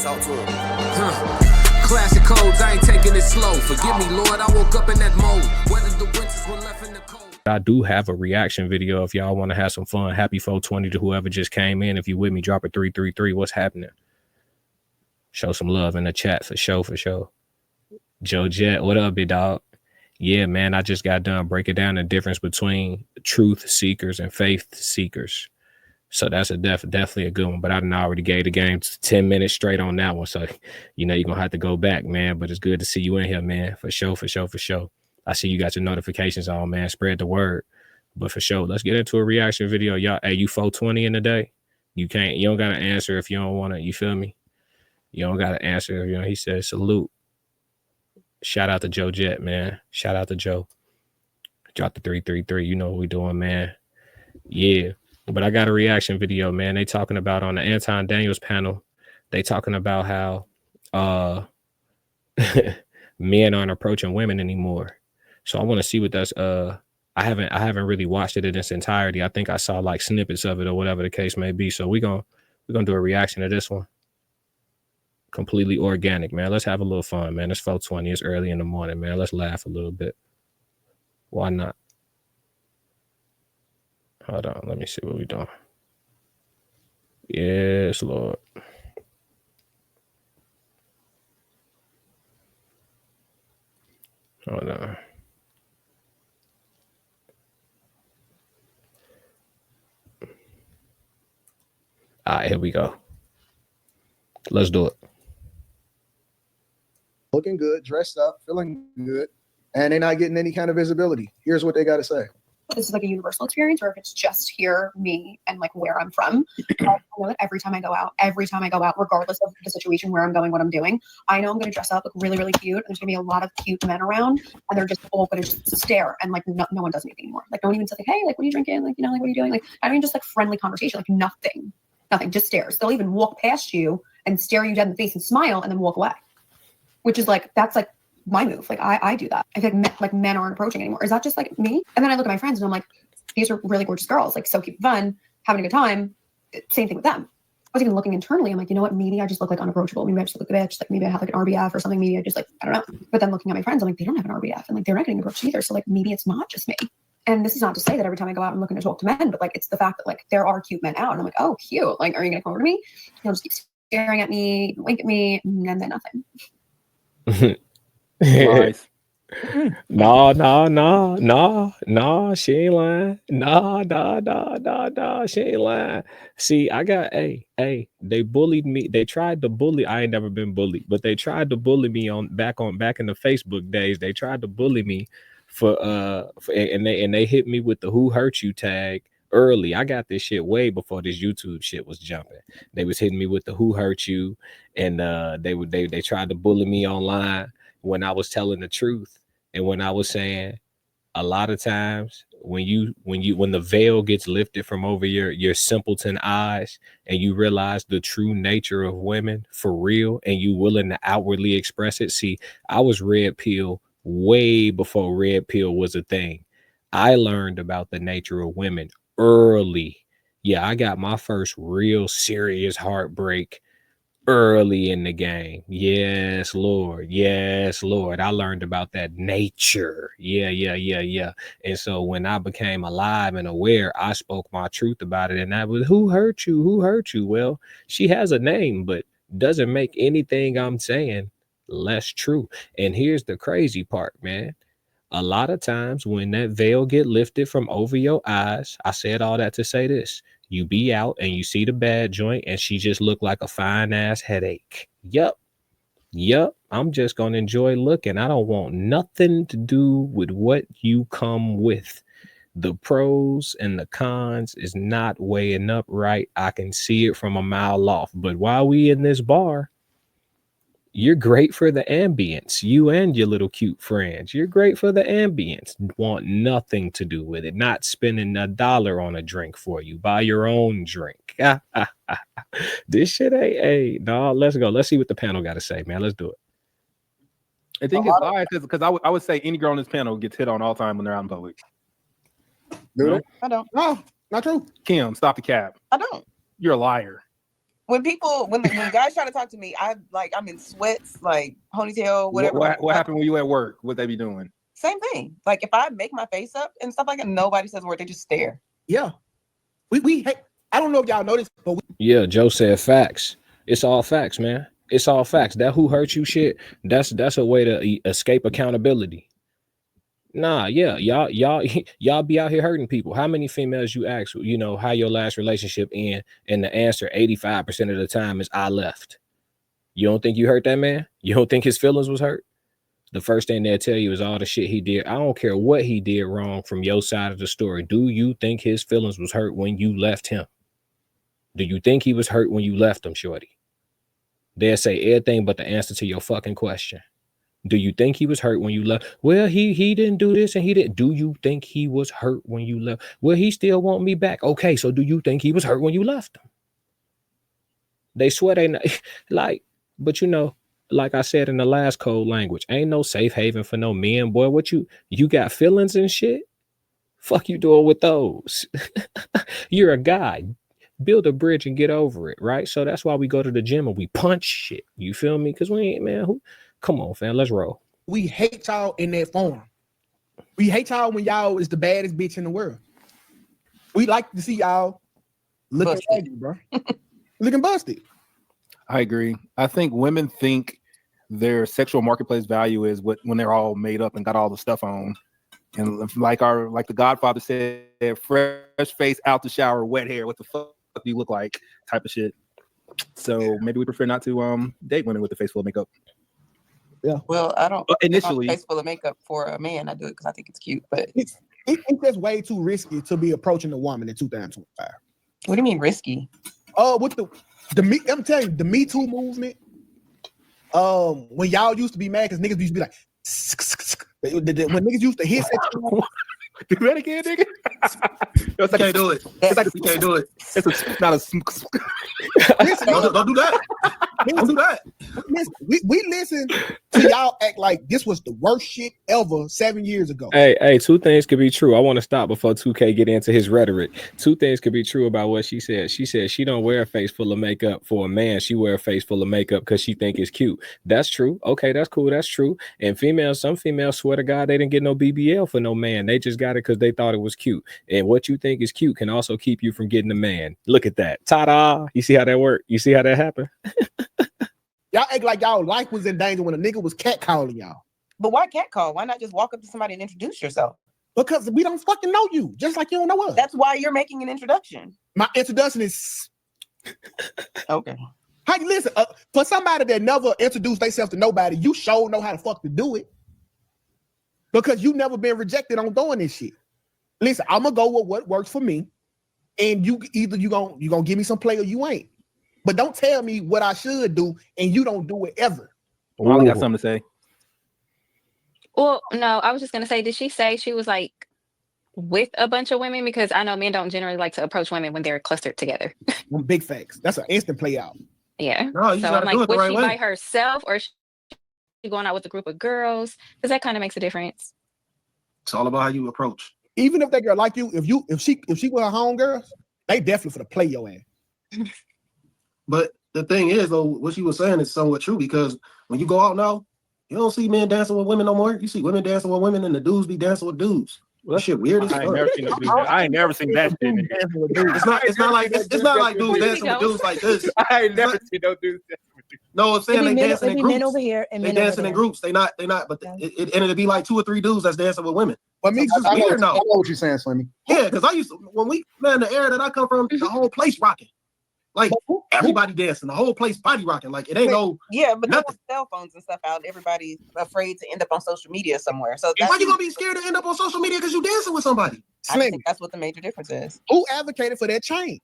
Talk to him. Classic codes, I ain't taking it slow. Forgive me, Lord, I woke up in that mode. Whether the winters were left in the cold. I do have a reaction video if y'all want to have some fun. Happy 420 to whoever just came in. If you with me, drop a 333. What's happening? Show some love in the chat for sure, for sure. Joe Jet, what up, big dog? Yeah, man, I just got done breaking down the difference between truth seekers and faith seekers. So that's a definitely a good one. But I done already gave the game 10 minutes straight on that one. So, you know, you're going to have to go back, man. But it's good to see you in here, man. For sure, for sure, for sure. I see you got your notifications on, man. Spread the word. But for sure, let's get into a reaction video. Y'all, hey, you 420 in the day? You don't got to answer if you don't want to. You feel me? You don't got to answer. You know, he said, salute. Shout out to Joe Jet, man. Shout out to Joe. Drop the 333. You know what we doing, man. Yeah. But I got a reaction video, man. They talking about on the Anton Daniels panel, they talking about how men aren't approaching women anymore. So I want to see what that's I haven't really watched it in its entirety. I think I saw like snippets of it or whatever the case may be. So we're gonna do a reaction to this one. Completely organic, man. Let's have a little fun, man. It's 420. It's early in the morning, man. Let's laugh a little bit. Why not? Hold on. Let me see what we're doing. Yes, Lord. Hold on. All right, here we go. Let's do it. Looking good, dressed up, feeling good, and they're not getting any kind of visibility. Here's what they got to say. This is like a universal experience, or if it's just here, me, and like where I'm from. I know that every time I go out, regardless of the situation, where I'm going, what I'm doing, I know I'm going to dress up, look really, really cute. There's going to be a lot of cute men around, and they're just all going to just stare, and like no one does anything anymore. Like no one even says like, hey, like what are you drinking? Like, you know, like what are you doing? Like not even just like friendly conversation, like nothing, just stares. They'll even walk past you and stare you dead in the face and smile and then walk away, which is like, that's like my move. Like I do that. I feel like men aren't approaching anymore. Is that just like me? And then I look at my friends and I'm like, these are really gorgeous girls, like so cute, fun, having a good time. Same thing with them. I was even looking internally. I'm like, you know what? Maybe I just look like unapproachable. Maybe I just look like a bitch. Like maybe I have like an RBF or something. Maybe I just like, I don't know. But then looking at my friends, I'm like, they don't have an RBF and like they're not getting approached either. So like maybe it's not just me. And this is not to say that every time I go out I'm looking to talk to men, but like it's the fact that like there are cute men out and I'm like, oh, cute. Like, are you gonna come over to me? He'll just keep staring at me, wink at me, and then nothing. Nice. No, she ain't lying. No, she ain't lying. See, I got they bullied me. They tried to bully. I ain't never been bullied, but they tried to bully me back in the Facebook days. They tried to bully me and they hit me with the "who hurt you" tag early. I got this shit way before this YouTube shit was jumping. They was hitting me with the "who hurt you," and they tried to bully me online when I was telling the truth. And when I was saying a lot of times when the veil gets lifted from over your simpleton eyes and you realize the true nature of women for real and you willing to outwardly express it. See, I was red pill way before red pill was a thing. I learned about the nature of women early. Yeah, I got my first real serious heartbreak early in the game. Yes, Lord. Yes, Lord. I learned about that nature. Yeah. And so when I became alive and aware, I spoke my truth about it. And that was, who hurt you? Who hurt you? Well, she has a name, but doesn't make anything I'm saying less true. And here's the crazy part, man. A lot of times when that veil get lifted from over your eyes, I said all that to say this. You be out and you see the bad joint and she just look like a fine ass headache. Yup. I'm just going to enjoy looking. I don't want nothing to do with what you come with. The pros and the cons is not weighing up right. I can see it from a mile off. But while we in this bar, you're great for the ambience. You and your little cute friends. You're great for the ambience. Want nothing to do with it. Not spending $1 on a drink for you. Buy your own drink. This shit ain't. No, let's go. Let's see what the panel got to say, man. Let's do it. I think it's biased because I would say any girl on this panel gets hit on all the time when they're out in public. Noodle? I don't. No, not true. Kim, stop the cap. I don't. You're a liar. when guys try to talk to me, I'm in sweats, like ponytail, whatever. What happened when you at work? What they be doing? Same thing. Like if I make my face up and stuff like that, nobody says a word. They just stare. Yeah. We I don't know if y'all noticed, but Yeah, Joe said facts. It's all facts, man. It's all facts. That who hurt you shit, that's a way to escape accountability. Nah, yeah, y'all be out here hurting people. How many females you ask, you know, how your last relationship end, and the answer 85% of the time is I left. You don't think you hurt that man? You don't think his feelings was hurt? The first thing they'll tell you is all the shit he did. I don't care what he did wrong from your side of the story. Do you think his feelings was hurt when you left him? Do you think he was hurt when you left him, shorty? They'll say everything but the answer to your fucking question. Do you think he was hurt when you left? Well, he didn't do this and he didn't. Do you think he was hurt when you left? Well, he still want me back. Okay, so do you think he was hurt when you left him? They swear they not, like, but you know, like I said in the last code language, ain't no safe haven for no men, boy. What you got feelings and shit? Fuck you doing with those? You're a guy. Build a bridge and get over it, right? So that's why we go to the gym and we punch shit. You feel me? Because we ain't, man, come on, fam, let's roll. we hate y'all in that form. We hate y'all when y'all is the baddest bitch in the world. We like to see y'all looking busted, bro. Looking busted. I agree. I think women think their sexual marketplace value is when they're all made up and got all the stuff on. And like the Godfather said, fresh face out the shower, wet hair, what the fuck do you look like type of shit. So maybe we prefer not to date women with a face full of makeup. Yeah. Well, I don't initially face full of makeup for a man. I do it because I think it's cute, but it's just way too risky to be approaching a woman in 2025. What do you mean risky? With I'm telling you, the Me Too movement. When y'all used to be mad because niggas used to be like, when niggas used to hit do that again, nigga. You can't do it. You can't do it. It's not a. Don't do that. Don't do that. We listen to y'all act like this was the worst shit ever 7 years ago. Hey, two things could be true. I want to stop before 2K get into his rhetoric. Two things could be true about what she said. She said she don't wear a face full of makeup for a man. She wear a face full of makeup because she think it's cute. That's true. Okay, that's cool. That's true. And some females swear to God they didn't get no BBL for no man. They just got it because they thought it was cute. And what you think is cute can also keep you from getting a man. Look at that. Ta-da. You see how that worked? You see how that happened? Y'all act like y'all life was in danger when a nigga was catcalling y'all. But why catcall? Why not just walk up to somebody and introduce yourself? Because we don't fucking know you, just like you don't know us. That's why you're making an introduction. My introduction is okay. Hey, listen, for somebody that never introduced themselves to nobody, you sure know how the fuck to do it. Because you never been rejected on doing this shit. Listen, I'm gonna go with what works for me, and you gonna give me some play or you ain't. But don't tell me what I should do and you don't do it ever. Molly got something to say. Well, no, I was just gonna say, did she say she was like with a bunch of women? Because I know men don't generally like to approach women when they're clustered together. Big facts. That's an instant play out. Yeah. No, you so gotta I'm do like, it the was right she way. by herself or she going out with a group of girls? Because that kind of makes a difference. It's all about how you approach. Even if that girl like you, if she with her homegirls, they definitely for the play your ass. But the thing is, though, what she was saying is somewhat true because when you go out now, you don't see men dancing with women no more. You see women dancing with women and the dudes be dancing with dudes. Well, that shit weird as fuck. I ain't never seen that shit. It's not like dudes dancing with dudes like this. I ain't never seen no dudes. No, I'm saying they dancing in groups. Men over here and they men dancing over in groups. They not. But it'd be like 2 or 3 dudes that's dancing with women. But me, it's weird now. I know what you're saying, Slimmy. Yeah, because I used to, the era that I come from, the whole place rocking. Like everybody dancing, the whole place body rocking. Like it ain't no. Yeah, but they have cell phones and stuff out. Everybody's afraid to end up on social media somewhere. So why you gonna be scared to end up on social media because you dancing with somebody? I think that's what the major difference is. Who advocated for that change?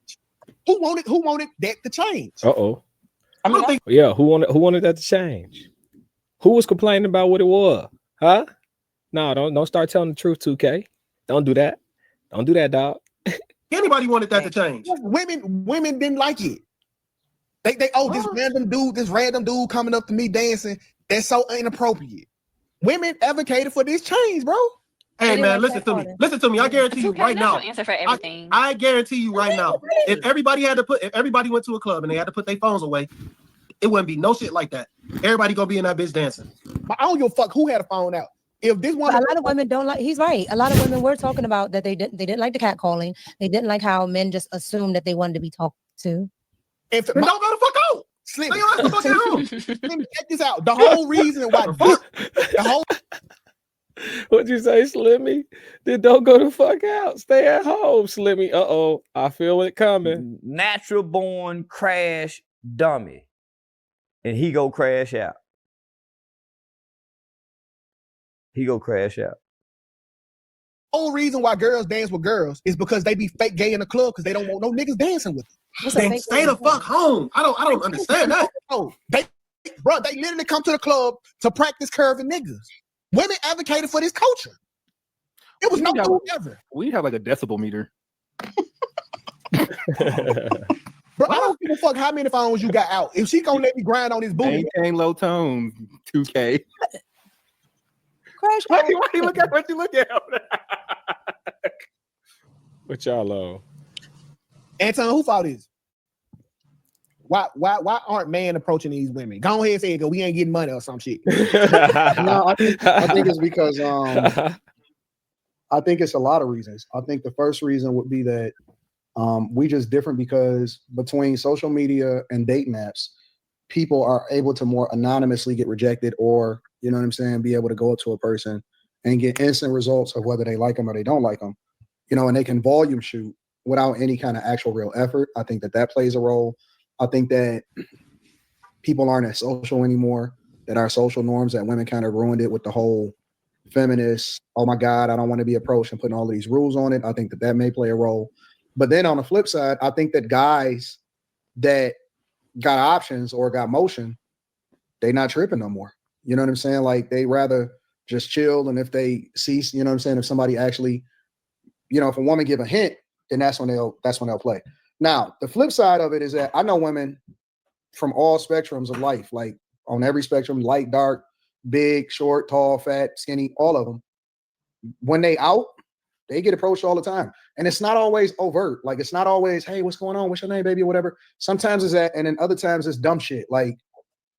Who wanted that to change? Uh-oh. I mean, who wanted that to change? Who was complaining about what it was? Huh? No, don't start telling the truth, 2K. Don't do that. Don't do that, dog. Anybody wanted that to change? Women didn't like it. They this random dude coming up to me dancing. That's so inappropriate. Women advocated for this change, bro. Hey didn't man, like listen to me. catcalling. Listen to me. I guarantee you 2K, right that's now. your answer for everything. I guarantee you right now. If everybody went to a club and they had to put their phones away, it wouldn't be no shit like that. Everybody gonna be in that bitch dancing. But I don't give a fuck who had a phone out. If this But woman, a lot of women don't like. He's right. A lot of women were talking about that they didn't like the catcalling. They didn't like how men just assumed that they wanted to be talked to. if Then don't go the fuck out. Slim, Stay your ass the fuck at home. Slim, check this out. The whole reason why the whole What'd you say, Slimmy? Then don't go the fuck out. Stay at home, Slimmy. Uh-oh. I feel it coming. Natural born crash dummy. And he go crash out. He go crash out. whole reason why girls dance with girls is because they be fake gay in the club because they don't want no niggas dancing with them. Then stay the fuck home. I don't understand that. Oh, they literally come to the club to practice curving niggas. Women advocated for this culture. It was no dude ever. We have like a decibel meter. Bro, I don't give a fuck how many phones you got out. If she gonna let me grind on this booty, Maintain low tone, 2K. Crash. Why you look at what you look at? What y'all on? Anton, who fault is? Why aren't men approaching these women? Go ahead and say it, 'cause we ain't getting money or some shit. No, I think it's because I think it's a lot of reasons. I think the first reason would be that we just different because between social media and dating apps, people are able to more anonymously get rejected, or you know what I'm saying, be able to go up to a person and get instant results of whether they like them or they don't like them, you know, and they can volume shoot without any kind of actual real effort. I think that plays a role. I think that people aren't as social anymore, that our social norms, that women kind of ruined it with the whole feminist, oh my God, I don't want to be approached, and putting all of these rules on it. I think that may play a role. But then on the flip side, I think that guys that got options or got motion, they not tripping no more. You know what I'm saying? Like they rather just chill. And if they see, you know what I'm saying, if somebody actually, you know, if a woman give a hint, then that's when they'll play. Now, the flip side of it is that I know women from all spectrums of life, like on every spectrum, light, dark, big, short, tall, fat, skinny, all of them. When they out, they get approached all the time. And it's not always overt. Like, it's not always, hey, what's going on? What's your name, baby? Or whatever. Sometimes it's that. And then other times it's dumb shit. Like,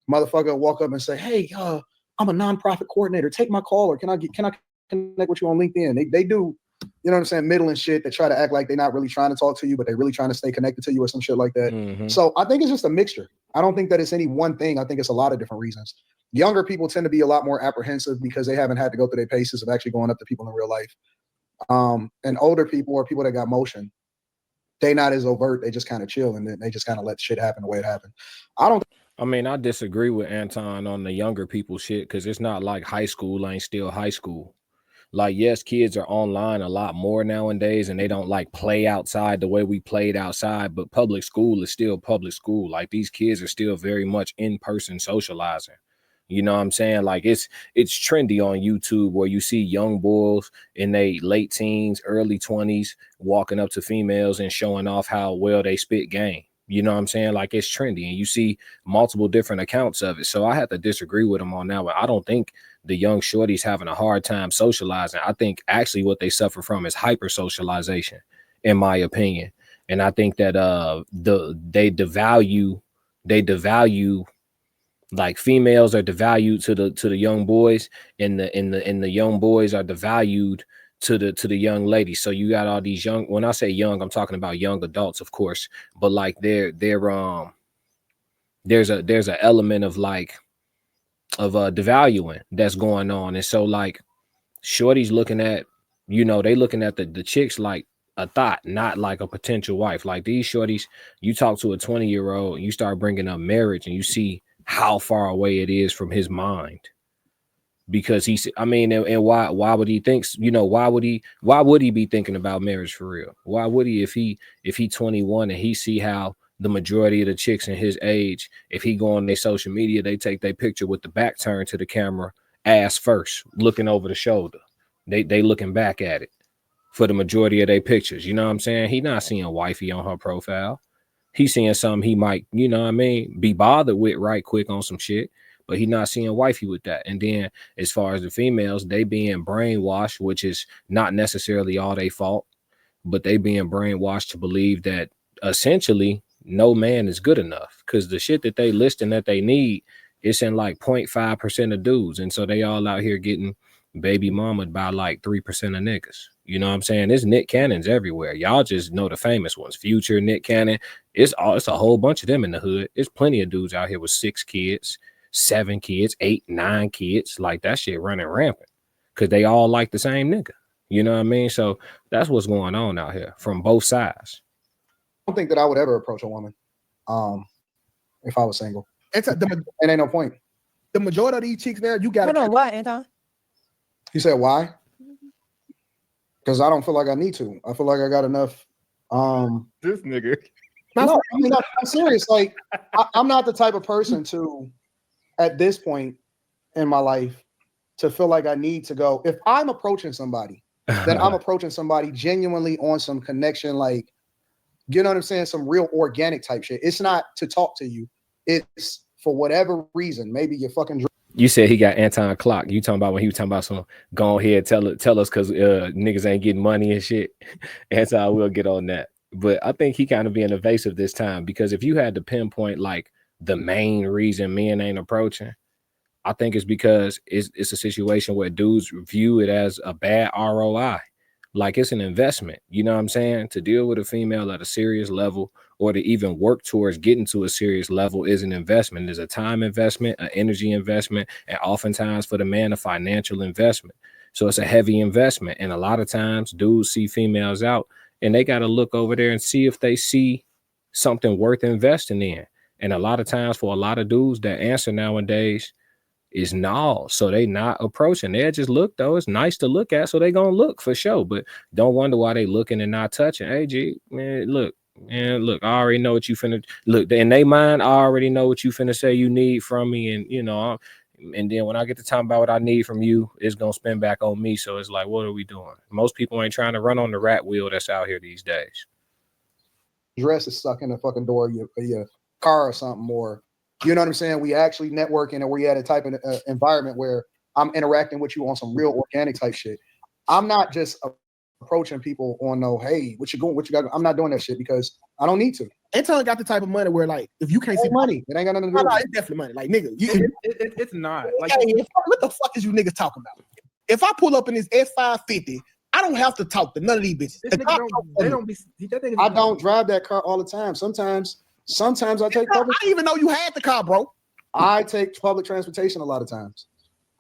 motherfucker walk up and say, hey, I'm a nonprofit coordinator. Take my call, or can I connect with you on LinkedIn? They do, you know what I'm saying, middling shit. They try to act like they're not really trying to talk to you, but they're really trying to stay connected to you or some shit like that. Mm-hmm. So I think it's just a mixture. I don't think that it's any one thing. I think it's a lot of different reasons. Younger people tend to be a lot more apprehensive because they haven't had to go through their paces of actually going up to people in real life. And older people, or people that got motion, they not as overt. They just kind of chill, and then they just kind of let shit happen the way it happened. I mean, I disagree with Anton on the younger people shit, because it's not like high school ain't still high school. Like, yes, kids are online a lot more nowadays, and they don't like play outside the way we played outside, but public school is still public school. Like, these kids are still very much in-person socializing. You know what I'm saying? Like, it's trendy on YouTube where you see young boys in their late teens, early 20s walking up to females and showing off how well they spit game. You know what I'm saying? Like, it's trendy, and you see multiple different accounts of it. So I have to disagree with them on that one. I don't think the young shorties having a hard time socializing. I think actually what they suffer from is hyper socialization, in my opinion. And I think that they devalue like females are devalued to the young boys, and the young boys are devalued to the young ladies. So you got all these young, when I say young, I'm talking about young adults, of course, but like there's an element of like devaluing that's going on. And so like shorty's looking at, you know, they looking at the chicks like a thought, not like a potential wife. Like these shorties, you talk to a 20-year-old and you start bringing up marriage, and you see how far away it is from his mind. Because he's, I mean, and why would he think, you know, why would he be thinking about marriage for real? Why would he, if he 21 and he see how the majority of the chicks in his age, if he go on their social media, they take their picture with the back turned to the camera, ass first, looking over the shoulder. They looking back at it for the majority of their pictures. You know what I'm saying? He not seeing wifey on her profile. He's seeing something he might, you know what I mean, be bothered with right quick on some shit. but he not seeing wifey with that. And then as far as the females, they being brainwashed, which is not necessarily all they fault, but they being brainwashed to believe that essentially no man is good enough, because the shit that they listing that they need, it's in like 0.5% of dudes. And so they all out here getting baby mamaed by like 3% of niggas. You know what I'm saying? There's Nick Cannons everywhere. Y'all just know the famous ones. Future, Nick Cannon. It's a whole bunch of them in the hood. There's plenty of dudes out here with 6 kids, 7 kids, 8, 9 kids. Like that shit running rampant because they all like the same nigga. You know what I mean? So that's what's going on out here from both sides. I don't think that I would ever approach a woman if I was single. It ain't no point. The majority of these chicks now, you got to know why, Anton? You said why? Because I don't feel like I need to. I feel like I got enough. This nigga. No, I mean, I'm serious. Like, I'm not the type of person to, at this point in my life, to feel like I need to go. If I'm approaching somebody, then I'm approaching somebody genuinely on some connection, like, you know what I'm saying? Some real organic type shit. It's not to talk to you. It's for whatever reason. Maybe you're fucking. You said he got Anton clock. You talking about when he was talking about some go ahead, tell us because niggas ain't getting money and shit. Anton will get on that. But I think he kind of being evasive this time, because if you had to pinpoint like the main reason men ain't approaching, I think it's because it's a situation where dudes view it as a bad ROI. Like it's an investment, you know what I'm saying? To deal with a female at a serious level or to even work towards getting to a serious level is an investment. There's a time investment, an energy investment, and oftentimes for the man, a financial investment. So it's a heavy investment. And a lot of times dudes see females out and they got to look over there and see if they see something worth investing in. And a lot of times for a lot of dudes, that answer nowadays is no. So they not approaching. They just look, though. It's nice to look at, so they gonna look for sure. But don't wonder why they looking and not touching. Hey, G, man, look, I already know what you finna look in they mind. I already know what you finna say you need from me, and you know, and then when I get to talking about what I need from you, it's gonna spin back on me. So it's like, what are we doing? Most people ain't trying to run on the rat wheel that's out here these days. Dress is stuck in the fucking door of your car or something more. You know what I'm saying? We actually networking, and we're at a type of environment where I'm interacting with you on some real organic type shit. I'm not just approaching people on no, hey, what you going, what you got? I'm not doing that shit because I don't need to. Anton got the type of money where, like, if you can't see money, it ain't got nothing to do with it. It's definitely money. Like, nigga, it's not. Like, hey, what the fuck is you niggas talking about? If I pull up in this S550, I don't have to talk to none of these bitches. I don't drive that car all the time. Sometimes I take public. I didn't even know you had the car, bro. I take public transportation a lot of times.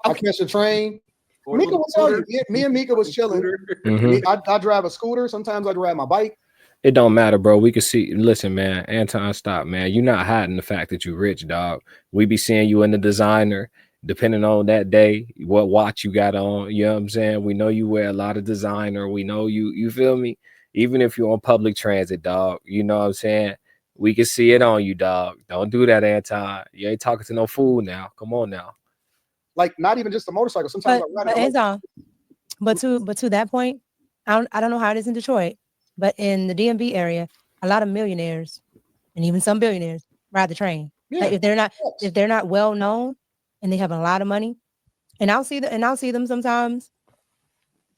I catch a train. Mika will tell you. Me and Mika was chilling. I drive a scooter. Sometimes I drive my bike. It don't matter, bro. We can see. Listen, man. Anton, stop, man. You're not hiding the fact that you're rich, dog. We be seeing you in the designer. Depending on that day, what watch you got on. You know what I'm saying? We know you wear a lot of designer. We know you feel me? Even if you're on public transit, dog. You know what I'm saying? We can see it on you, dog. Don't do that, Anton. You ain't talking to no fool now. Come on now. Like, not even just a motorcycle. Sometimes but to that point, I don't know how it is in Detroit, but in the DMV area, a lot of millionaires and even some billionaires ride the train. Yeah. Like if they're not well known and they have a lot of money, and I'll see them sometimes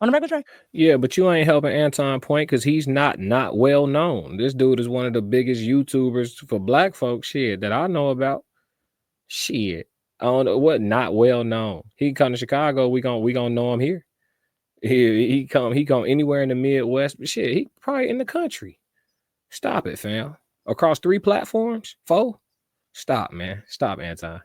on a regular train. Yeah, but you ain't helping Anton point because he's not well known. This dude is one of the biggest YouTubers for black folks shit that I know about. Shit. I don't know what not well known. He come to Chicago, we gonna know him here. He come anywhere in the Midwest, but shit, he probably in the country. Stop it, fam. Across 3 platforms, 4. Stop, man. Stop, Anton.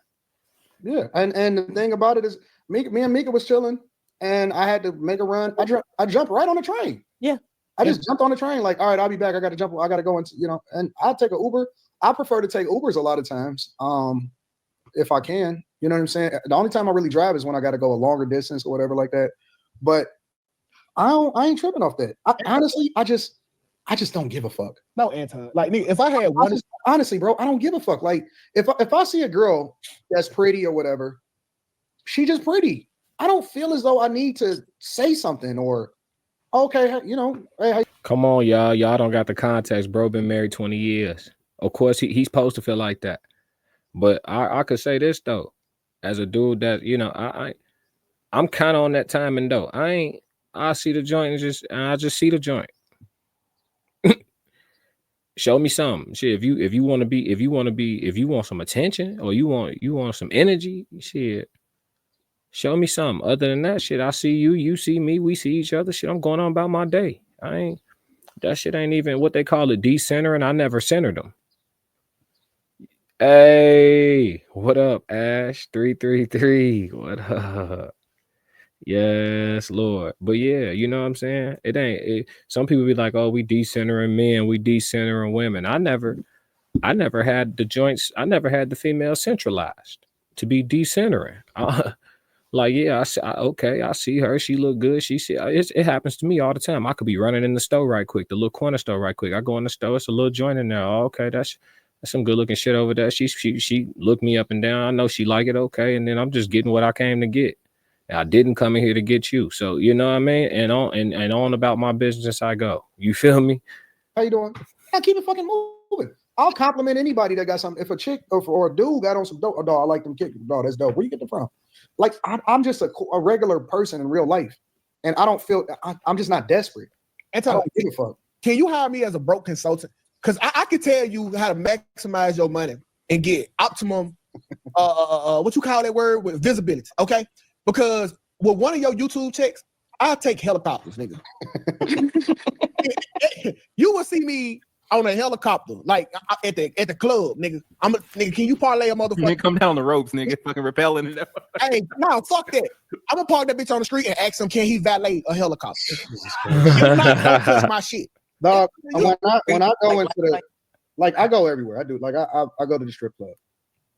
Yeah, and the thing about it is, me and Mika was chilling. And I had to make a run. I jumped right on the train. Yeah. I just jumped on the train. Like, all right, I'll be back. I got to jump. I got to go into, and I'll take an Uber. I prefer to take Ubers a lot of times. If I can, you know what I'm saying? The only time I really drive is when I got to go a longer distance or whatever like that. But I ain't tripping off that. Honestly, I just don't give a fuck. No, Anton. Like, if I had one, honestly, bro, I don't give a fuck. Like, if I see a girl that's pretty or whatever, she just pretty. I don't feel as though I need to say something or, okay, hey. Come on, y'all. Y'all don't got the context. Bro been married 20 years. Of course, he's supposed to feel like that. But I could say this, though. as a dude that, you know, I'm kind of on that timing though. I see the joint and I just see the joint. Show me something. Shit, if you want some attention or you want some energy, shit. Show me something. Other than that, shit, I see you, you see me, we see each other. Shit, I'm going on about my day. That shit ain't even what they call it, decentering. I never centered them. Hey, what up, Ash? 333. What up? Yes, Lord. But yeah, you know what I'm saying? Some people be like, oh, we decentering men, we decentering women. I never had the joints, I never had the female centralized to be decentering. Like, yeah, I see her. She look good. It happens to me all the time. I could be running in the store right quick, the little corner store right quick. I go in the store, it's a little joint in there. Oh, okay, that's some good looking shit over there. She looked me up and down. I know she like it. Okay, and then I'm just getting what I came to get. I didn't come in here to get you. So you know what I mean? And on about my business I go. You feel me? How you doing? I keep it fucking moving. I'll compliment anybody that got something. If a chick or a dude got on some dope, oh, dog, I like them kick. Dog, that's dope. Where you get them from? Like, I'm just a regular person in real life. And I don't feel, I'm just not desperate. Anton, I don't give a fuck. Can you hire me as a broke consultant? Because I can tell you how to maximize your money and get optimum, what you call that word, with visibility, okay? Because with one of your YouTube checks, I'll take helicopters, nigga. You will see me on a helicopter, like at the club, nigga. Nigga, can you parlay a motherfucker? Nigga, come down the ropes, nigga. Fucking rappelling it. Hey, no, fuck that. I'm gonna park that bitch on the street and ask him, can he valet a helicopter? If not, don't touch my shit. Dog, when I go into the, like, I go everywhere. I do, like, I go to the strip club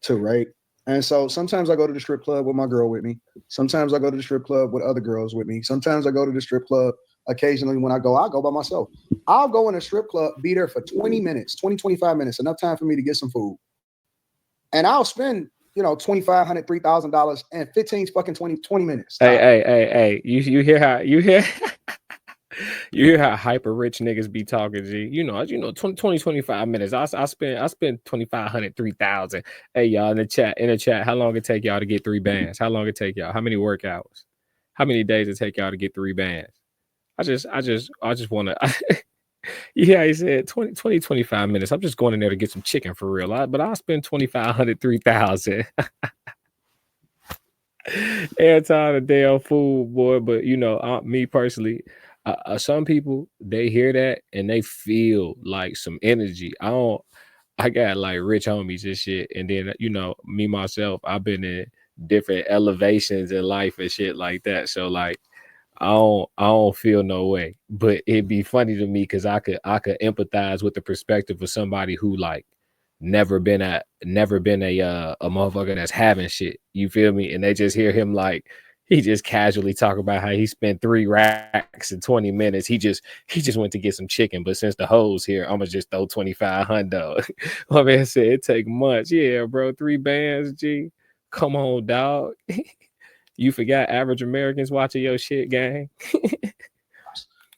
too, right? And so sometimes I go to the strip club with my girl with me. Sometimes I go to the strip club with other girls with me. Sometimes I go to the strip club occasionally when I'll go by myself. I'll go in a strip club, be there for 20 minutes, 25 minutes, enough time for me to get some food. And I'll spend, $2,500, $3,000 and 15 fucking 20 minutes. Stop. Hey, you hear how you hear how hyper rich niggas be talking, G. 20, 25 minutes. I spend 2,500, 3,000. Hey, y'all in the chat, how long it take y'all to get 3 bands? How long it take y'all? How many work hours? How many days it take y'all to get 3 bands? I just want to. Yeah, he said 20, 25 minutes. I'm just going in there to get some chicken for real. But I'll spend 2,500, 3,000. Every time a damn fool, boy. But me personally, some people, they hear that and they feel like some energy. I got like rich homies and shit. And then, me myself, I've been in different elevations in life and shit like that. So like, I don't feel no way, but it'd be funny to me because I could empathize with the perspective of somebody who like never been a motherfucker that's having shit. You feel me? And they just hear him like he just casually talk about how he spent 3 racks in 20 minutes. He just went to get some chicken, but since the hoes here, I'm gonna just throw 2,500. My man said it take months. Yeah, bro, 3 bands, G. Come on, dog. You forgot average Americans watching your shit, gang.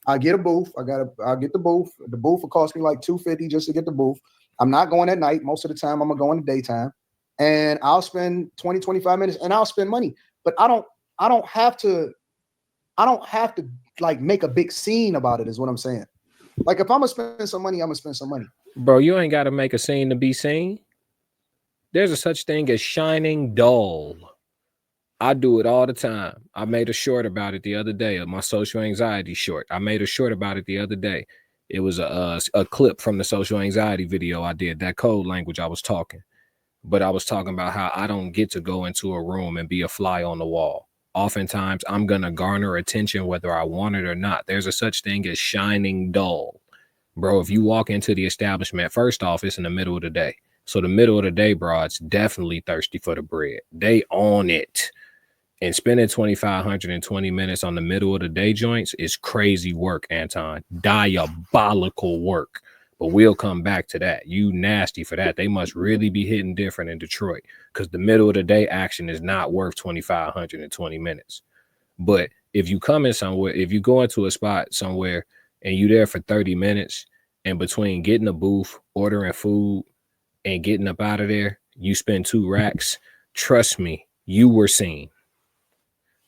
I get a booth. I'll get the booth. The booth will cost me like $250 just to get the booth. I'm not going at night. Most of the time, I'm gonna go in the daytime, and I'll spend 20, 25 minutes, and I'll spend money. But I don't have to like make a big scene about it. Is what I'm saying. Like if I'm gonna spend some money, I'm gonna spend some money. Bro, you ain't got to make a scene to be seen. There's a such thing as shining dull. I do it all the time. I made a short about it the other day, my social anxiety short. I made a short about it the other day. It was a clip from the social anxiety video I did, that code language I was talking. But I was talking about how I don't get to go into a room and be a fly on the wall. Oftentimes, I'm going to garner attention whether I want it or not. There's a such thing as shining dull. Bro, if you walk into the establishment, first off, it's in the middle of the day. So the middle of the day, bro, it's definitely thirsty for the bread. They own it. And spending 2,520 minutes on the middle of the day joints is crazy work, Anton. Diabolical work. But we'll come back to that. You nasty for that. They must really be hitting different in Detroit because the middle of the day action is not worth 2,520 minutes. But if you come in somewhere, if you go into a spot somewhere and you there for 30 minutes and between getting a booth, ordering food, and getting up out of there, you spend 2 racks, trust me, You were seen.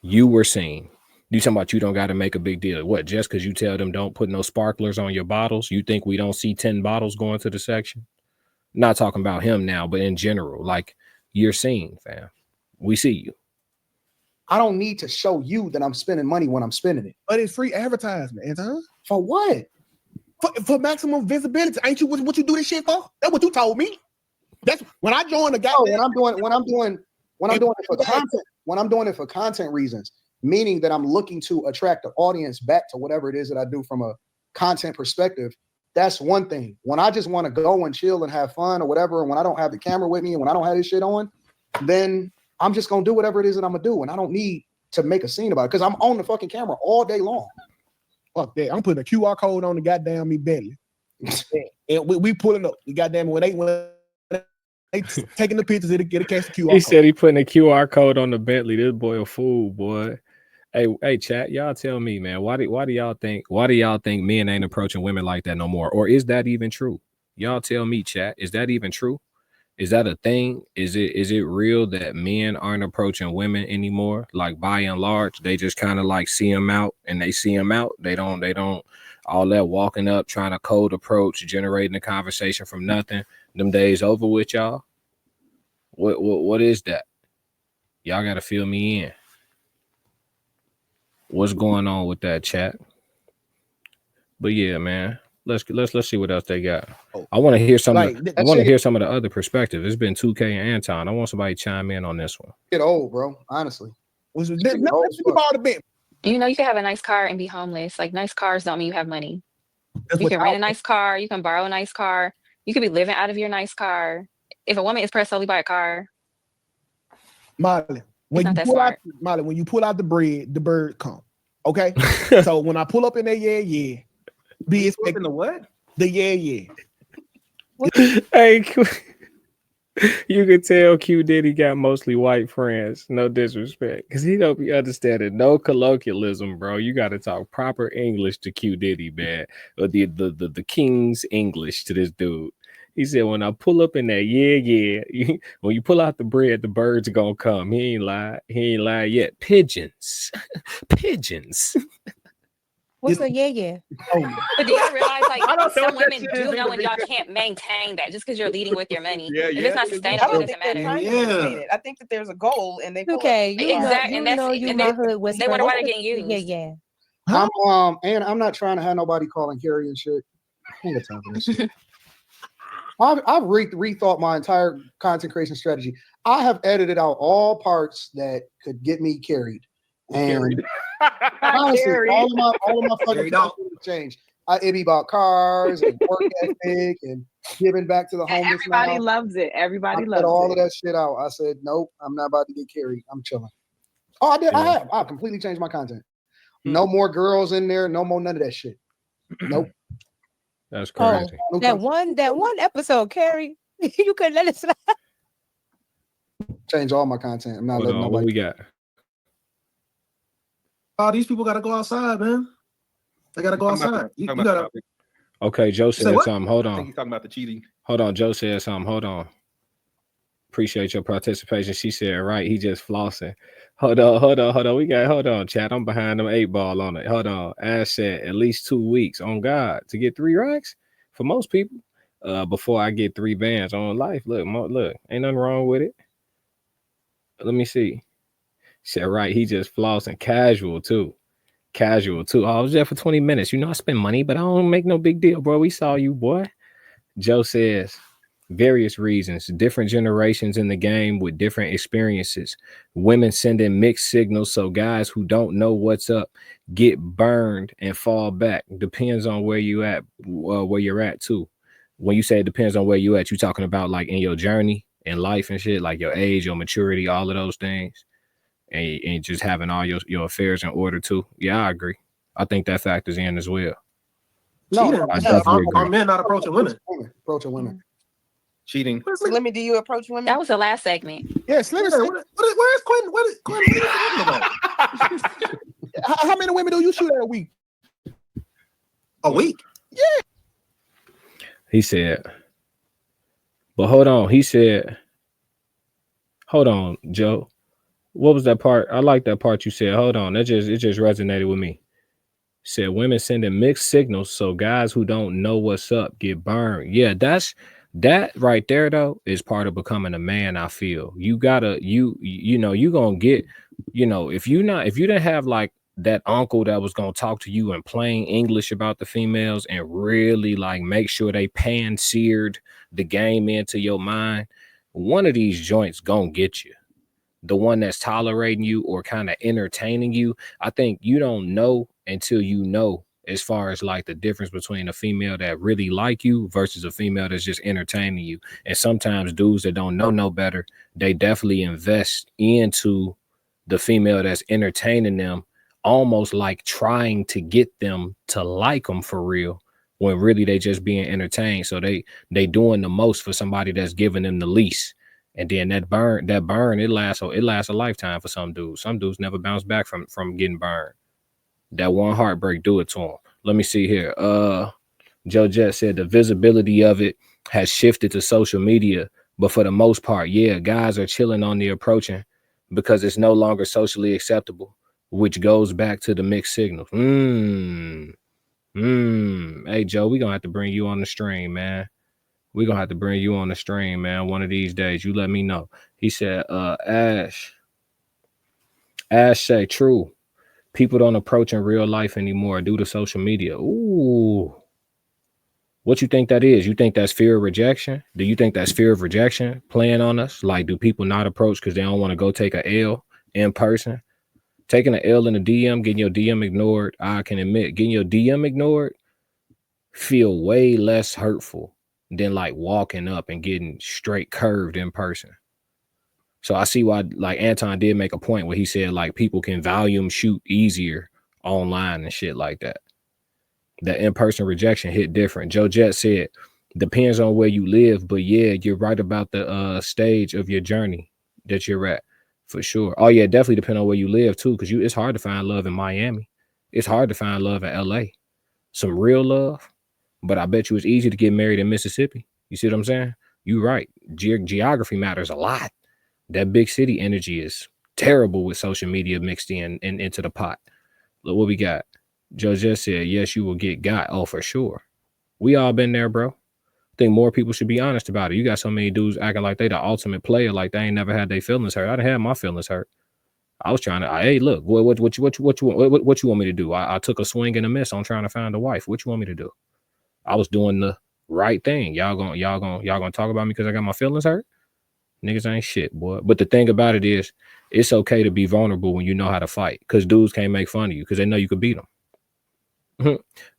You were seen. You talking about you don't got to make a big deal. What, just because you tell them don't put no sparklers on your bottles, you think we don't see 10 bottles going to the section? Not talking about him now, but in general, like, you're seen, fam. We see you. I don't need to show you that I'm spending money when I'm spending it. But it's free advertisement, Anton. For what? For maximum visibility. Ain't you what you do this shit for? That's what you told me. That's when I joined the guy. No, when I'm doing it for content, when I'm doing it for content reasons, meaning that I'm looking to attract the audience back to whatever it is that I do from a content perspective. That's one thing. When I just want to go and chill and have fun or whatever, and when I don't have the camera with me and when I don't have this shit on, then I'm just gonna do whatever it is that I'm gonna do, and I don't need to make a scene about it because I'm on the fucking camera all day long. Fuck that! I'm putting a QR code on the goddamn me Bentley, and we pulling up. The goddamn when they taking the pictures, it'll get a case of QR. He said he putting a QR code on the Bentley. This boy a fool, boy. Hey, chat, y'all tell me, man. Why do y'all think men ain't approaching women like that no more, or is that even true? Y'all tell me, chat. Is that even true? Is that a thing? Is it real that men aren't approaching women anymore? Like, by and large, they just kind of like see them out and they see them out. They don't all that walking up, trying to cold approach, generating a conversation from nothing. Them days over with, y'all. What is that? Y'all got to fill me in. What's going on with that, chat? But yeah, man. Let's see what else they got. I want to hear some. I want to hear some of the other perspectives. It's been 2K and Anton. I want somebody to chime in on this one. Get old, bro. Honestly, You know, you can have a nice car and be homeless. Like, nice cars don't mean you have money. You can rent a nice car. You can borrow a nice car. You could be living out of your nice car. If a woman is pressed solely by a car, Molly, when you pull out the bread, the bird come. Okay, so when I pull up in there, yeah. Be expecting the what? The yeah. Hey, you can tell Q Diddy got mostly white friends. No disrespect, because he don't be understanding no colloquialism, bro. You got to talk proper English to Q Diddy, man. Or the King's English to this dude. He said, when I pull up in there, yeah. When you pull out the bread, the birds are gonna come. He ain't lied yet. Pigeons. What's a yeah? But do y'all realize, like, some women do know when y'all can't maintain that just because you're leading with your money. If it's not sustainable, it doesn't matter. I think that there's a goal, and they okay. You know, my hood was. They wonder why they're getting used. Yeah. And I'm not trying to have nobody calling Carrie and shit. I ain't got time for this shit. I've rethought my entire content creation strategy. I have edited out all parts that could get me carried. And honestly, all of my fucking stuff changed. It be about cars and work ethic and giving back to the homeless. Everybody loves it. Everybody loves it. All of that shit out. I said, nope, I'm not about to get carried. I'm chilling. Oh, I did. Yeah. I completely changed my content. No more girls in there. No more none of that shit. Nope. That's crazy. Oh, that one episode, Carrie, you couldn't let it slide. Change all my content. I'm not letting nobody. What we got? Oh, these people got to go outside, man. They got to go outside. You gotta. Okay, Joe said something. Hold on. I think he's talking about the cheating. Hold on. Joe said something. Hold on. Appreciate your participation. She said, right, he just flossing. Hold on, chat. I'm behind them 8 ball on it. Hold on. Ash said at least 2 weeks on God to get 3 racks for most people. Before I get 3 bands on life. Look, ain't nothing wrong with it. Let me see. She said, right, he just flossing. Casual too. Oh, I was there for 20 minutes. You know, I spend money, but I don't make no big deal, bro. We saw you, boy. Joe says, various reasons, different generations in the game with different experiences. Women sending mixed signals, so guys who don't know what's up get burned and fall back. Depends on where you at, where you're at too. When you say it depends on where you at, you talking about like in your journey in life and shit, like your age, your maturity, all of those things, and just having all your affairs in order too. Yeah, I agree. I think that factors in as well. No, are men not approaching women? Approaching women. Cheating. Slimmy, do you approach women? That was the last segment. Yeah, Slimmy. Where's Quentin? What is talking about? How many women do you shoot at a week? A week? Yeah. He said, but hold on. He said, hold on, Joe. What was that part? I like that part you said. Hold on. It just resonated with me. Said women sending mixed signals, so guys who don't know what's up get burned. Yeah, that right there though is part of becoming a man. I feel you gotta you know you gonna get, you know, if you didn't have like that uncle that was gonna talk to you in plain English about the females and really like make sure they pan-seared the game into your mind, one of these joints gonna get you. The one that's tolerating you or kind of entertaining you. I think you don't know until you know, as far as like the difference between a female that really like you versus a female that's just entertaining you. And sometimes dudes that don't know no better, they definitely invest into the female that's entertaining them, almost like trying to get them to like them for real, when really they just being entertained. So they doing the most for somebody that's giving them the least. And then that burn, it lasts a lifetime for some dudes. Some dudes never bounce back from getting burned. That one heartbreak do it to them. Let me see here. Joe Jet said the visibility of it has shifted to social media, but for the most part, yeah, guys are chilling on the approaching because it's no longer socially acceptable, which goes back to the mixed signals. Hey Joe, we gonna have to bring you on the stream, man. We're gonna have to bring you on the stream, man. One of these days. You let me know. He said, Ash say true. People don't approach in real life anymore due to social media. Ooh. What you think that is? You think that's fear of rejection? Do you think that's fear of rejection playing on us? Like, do people not approach because they don't want to go take a L in person? Taking an L in a DM, getting your DM ignored, I can admit, getting your DM ignored feel way less hurtful than like walking up and getting straight curved in person. So I see why like Anton did make a point where he said like people can volume shoot easier online and shit like that. That in-person rejection hit different. Joe Jet said, depends on where you live, but yeah, you're right about the stage of your journey that you're at for sure. Oh yeah, definitely depend on where you live too, because it's hard to find love in Miami. It's hard to find love in LA. Some real love. But I bet you it's easy to get married in Mississippi. You see what I'm saying? You're right. Geography matters a lot. That big city energy is terrible with social media mixed in and into the pot. Look what we got. Joe just said, yes, you will get got. Oh, for sure. We all been there, bro. I think more people should be honest about it. You got so many dudes acting like they the ultimate player, like they ain't never had their feelings hurt. I'd had my feelings hurt. I was trying to, hey, look, what you want me to do? I took a swing and a miss on trying to find a wife. What you want me to do? I was doing the right thing. Y'all gonna talk about me because I got my feelings hurt? Niggas ain't shit, boy. But the thing about it is, it's okay to be vulnerable when you know how to fight, because dudes can't make fun of you because they know you could beat them.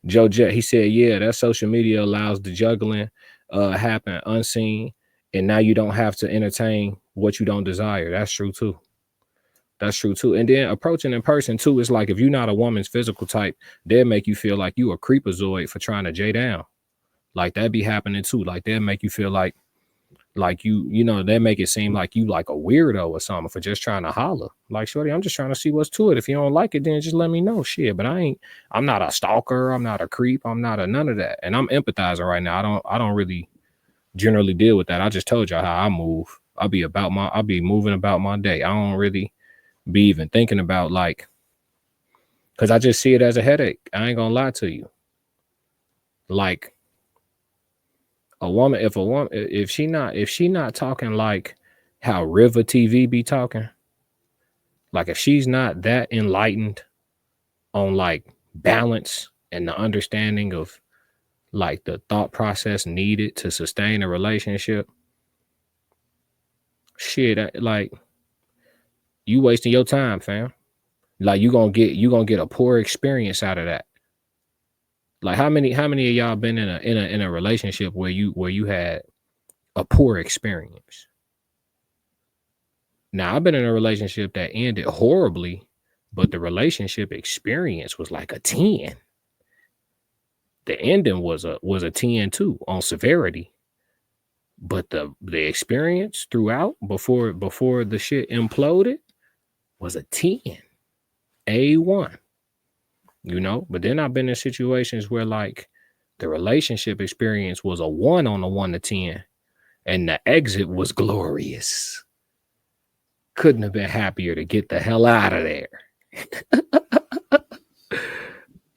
Joe Jet, he said, yeah, that social media allows the juggling happen unseen, and now you don't have to entertain what you don't desire. That's true too. That's true too. And then approaching in person too, is like if you're not a woman's physical type, they'll make you feel like you a creepazoid for trying to J down. Like that be happening too. Like they'll make you feel like you know, they make it seem like you like a weirdo or something for just trying to holler. Like, shorty, I'm just trying to see what's to it. If you don't like it, then just let me know. Shit. But I'm not a stalker. I'm not a creep. I'm not a none of that. And I'm empathizing right now. I don't really generally deal with that. I just told y'all how I move. I'll be moving about my day. I don't really be even thinking about like, because I just see it as a headache. I ain't gonna lie to you. Like if she not talking like how River TV be talking, like if she's not that enlightened on like balance and the understanding of like the thought process needed to sustain a relationship, shit, like you wasting your time, fam. Like you gonna get a poor experience out of that. Like how many of y'all been in a relationship where you had a poor experience? Now I've been in a relationship that ended horribly, but the relationship experience was like a 10. The ending was a 10 too on severity, but the experience throughout before the shit imploded was a 10, A1. You know, but then I've been in situations where like the relationship experience was a 1 on a 1 to 10, and the exit was glorious. Couldn't have been happier to get the hell out of there.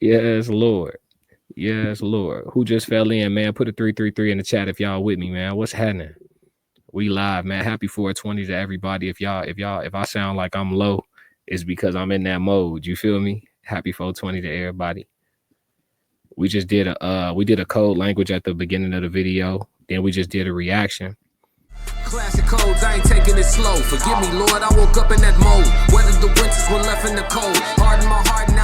Yes, Lord. Yes, Lord. Who just fell in, man? Put a 333 in the chat if y'all with me, man. What's happening? We live, man. Happy 420 to everybody. If I sound like I'm low, it's because I'm in that mode. You feel me? Happy 420 to everybody. We just did a code language at the beginning of the video. Then we just did a reaction. Classic codes, I ain't taking it slow. Forgive me, Lord, I woke up in that mode. Weathered the winters when left in the cold. Hardened my heart and